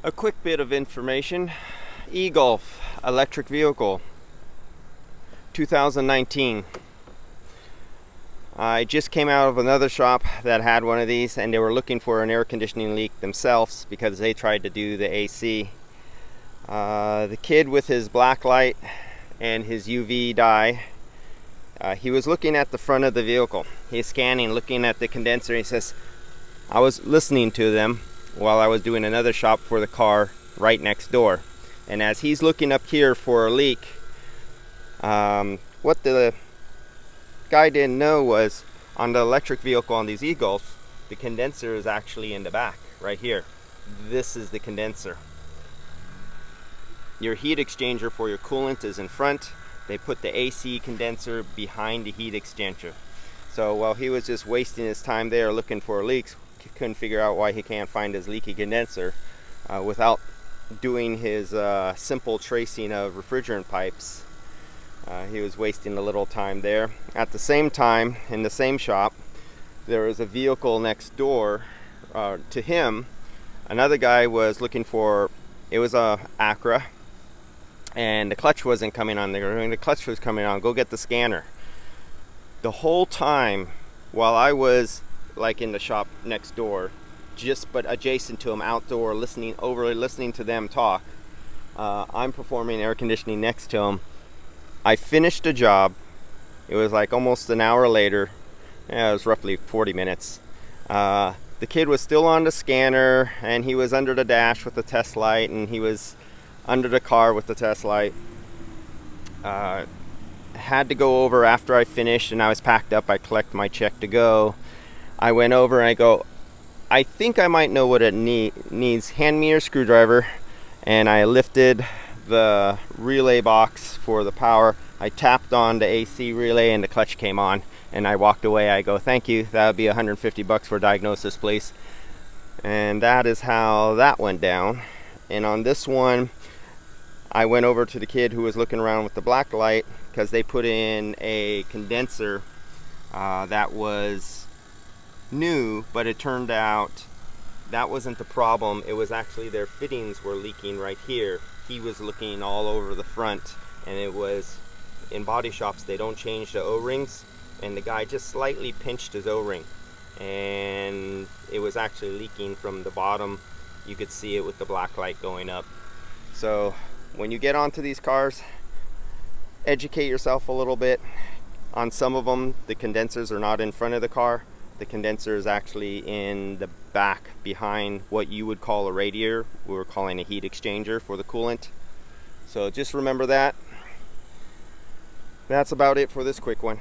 A quick bit of information. E-Golf electric vehicle 2019. I just came out of another shop that had one of these, and they were looking for an air conditioning leak themselves because they tried to do the AC. The kid with his black light and his UV dye, he was looking at the front of the vehicle. He's scanning, looking at the condenser. He says, I was listening to them while I was doing another shop for the car right next door. And as he's looking up here for a leak, what the guy didn't know was on the electric vehicle on these e-Golfs, the condenser is actually in the back, right here. This is the condenser. Your heat exchanger for your coolant is in front. They put the AC condenser behind the heat exchanger. So while he was just wasting his time there looking for leaks, he couldn't figure out why he can't find his leaky condenser without doing his simple tracing of refrigerant pipes. He was wasting a little time there. At the same time, in the same shop, there was a vehicle next door to him. Another guy was looking for, it was a Acura, and the clutch wasn't coming on. The clutch was coming on. Go get the scanner. The whole time while I was like in the shop next door, just but adjacent to him, outdoor, listening to them talk, I'm performing air conditioning next to him. I finished the job. It was like almost an hour later. It was roughly 40 minutes. The kid was still on the scanner, and he was under the dash with the test light, and he was under the car with the test light. Had to go over after I finished, and I was packed up. I collect my check to go. I went over and I go, I think I might know what it needs. Hand me your screwdriver. And I lifted the relay box for the power. I tapped on the AC relay and the clutch came on, and I walked away. I go, thank you, that would be $150 for diagnosis, please. And that is how that went down. And on this one, I went over to the kid who was looking around with the black light, because they put in a condenser that was new, but it turned out that wasn't the problem. It was actually their fittings were leaking right here. He was looking all over the front, and it was, in body shops they don't change the O-rings, and the guy just slightly pinched his O-ring, and it was actually leaking from the bottom. You could see it with the black light going up. So when you get onto these cars, educate yourself a little bit. On some of them, the condensers are not in front of the car. The condenser is actually in the back behind what you would call a radiator. We're calling a heat exchanger for the coolant. So just remember that. That's about it for this quick one.